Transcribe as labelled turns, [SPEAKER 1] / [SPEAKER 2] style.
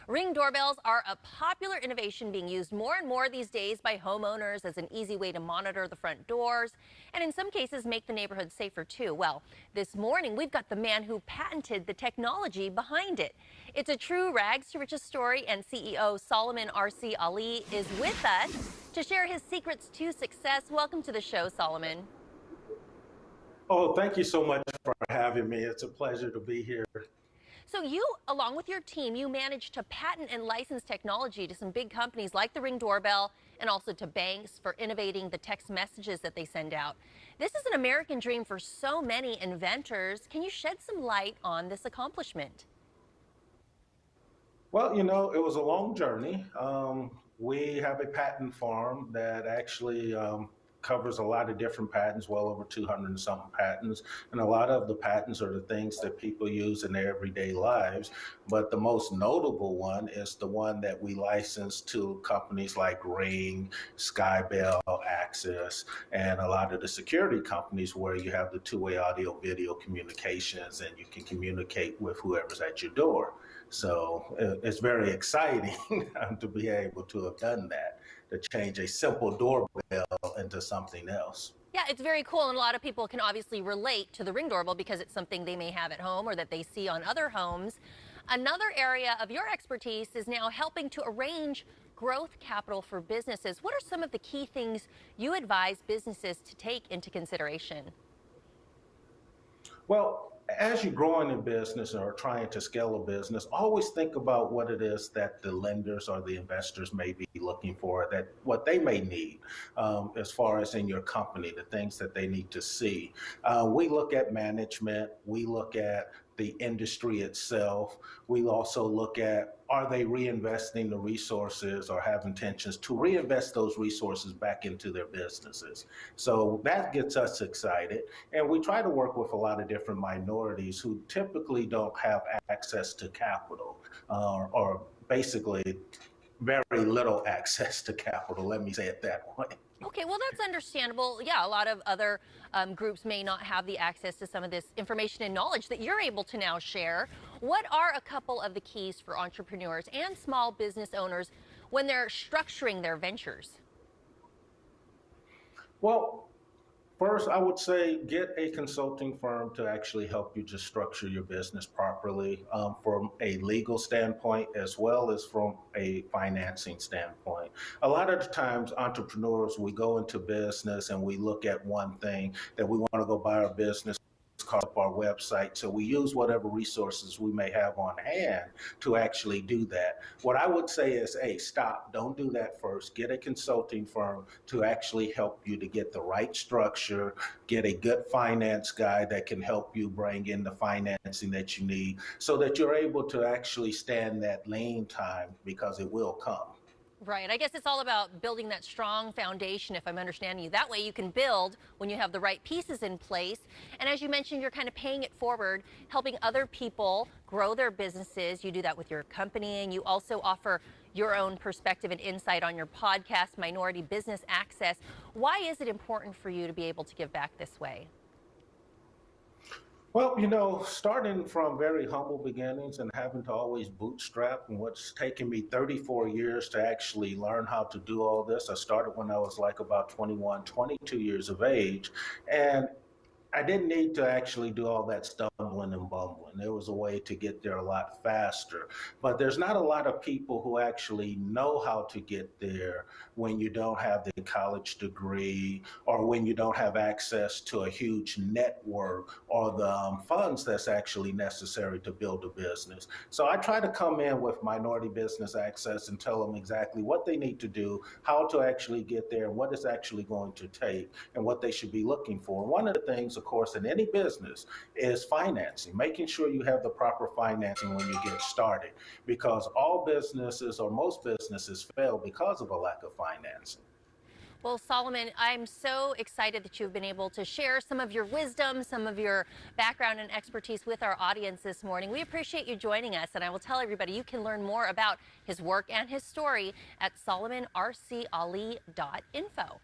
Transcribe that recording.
[SPEAKER 1] Ring doorbells are a popular innovation being used more and more these days by homeowners as an easy way to monitor the front doors and in some cases make the neighborhood safer too. Well, this morning we've got the man who patented the technology behind it. It's a true rags to riches story, and CEO Solomon R.C. Ali is with us to share his secrets to success. Welcome to the show, Solomon.
[SPEAKER 2] Oh, thank you so much for having me. It's a pleasure to be here.
[SPEAKER 1] So you, along with your team, you managed to patent and license technology to some big companies like the Ring doorbell and also to banks for innovating the text messages that they send out. This is an American dream for so many inventors. Can you shed some light on this accomplishment?
[SPEAKER 2] Well, it was a long journey. We have a patent farm that actually covers a lot of different patents, well over 200 and something patents. And a lot of the patents are the things that people use in their everyday lives. But the most notable one is the one that we license to companies like Ring, Skybell, Access, and a lot of the security companies where you have the two-way audio video communications and you can communicate with whoever's at your door. So it's very exciting to be able to have done that, to change a simple doorbell into something else.
[SPEAKER 1] Yeah, it's very cool, and a lot of people can obviously relate to the Ring doorbell because it's something they may have at home or that they see on other homes. Another area of your expertise is now helping to arrange growth capital for businesses. What are some of the key things you advise businesses to take into consideration?
[SPEAKER 2] Well, as you're growing in business or trying to scale a business, always think about what it is that the lenders or the investors may be looking for, that what they may need as far as in your company, the things that they need to see. We look at management, we look at the industry itself. We also look at, are they reinvesting the resources or have intentions to reinvest those resources back into their businesses? So that gets us excited. And we try to work with a lot of different minorities who typically don't have access to capital or basically very little access to capital. Let me say it that way.
[SPEAKER 1] Okay, well, that's understandable. Yeah, a lot of other groups may not have the access to some of this information and knowledge that you're able to now share. What are a couple of the keys for entrepreneurs and small business owners when they're structuring their ventures?
[SPEAKER 2] Well, first, I would say get a consulting firm to actually help you to structure your business properly from a legal standpoint as well as from a financing standpoint. A lot of the times, entrepreneurs, we go into business and we look at one thing that we want to go buy our business, call up our website. So we use whatever resources we may have on hand to actually do that. What I would say is, hey, stop, don't do that first. Get a consulting firm to actually help you to get the right structure, get a good finance guy that can help you bring in the financing that you need so that you're able to actually stand that lean time, because it will come.
[SPEAKER 1] Right. I guess it's all about building that strong foundation, if I'm understanding you. That way you can build when you have the right pieces in place. And as you mentioned, you're kind of paying it forward, helping other people grow their businesses. You do that with your company, and you also offer your own perspective and insight on your podcast, Minority Business Access. Why is it important for you to be able to give back this way?
[SPEAKER 2] Well, starting from very humble beginnings and having to always bootstrap, and what's taken me 34 years to actually learn how to do all this. I started when I was like about 21, 22 years of age. And I didn't need to actually do all that stumbling and bumbling. There was a way to get there a lot faster. But there's not a lot of people who actually know how to get there when you don't have the college degree or when you don't have access to a huge network or the funds that's actually necessary to build a business. So I try to come in with Minority Business Access and tell them exactly what they need to do, how to actually get there, what it's actually going to take, and what they should be looking for. One of the things, of course, in any business is financing, making sure you have the proper financing when you get started, because all businesses or most businesses fail because of a lack of financing.
[SPEAKER 1] Well, Solomon, I'm so excited that you've been able to share some of your wisdom, some of your background and expertise with our audience this morning. We appreciate you joining us, and I will tell everybody you can learn more about his work and his story at solomonrcali.info.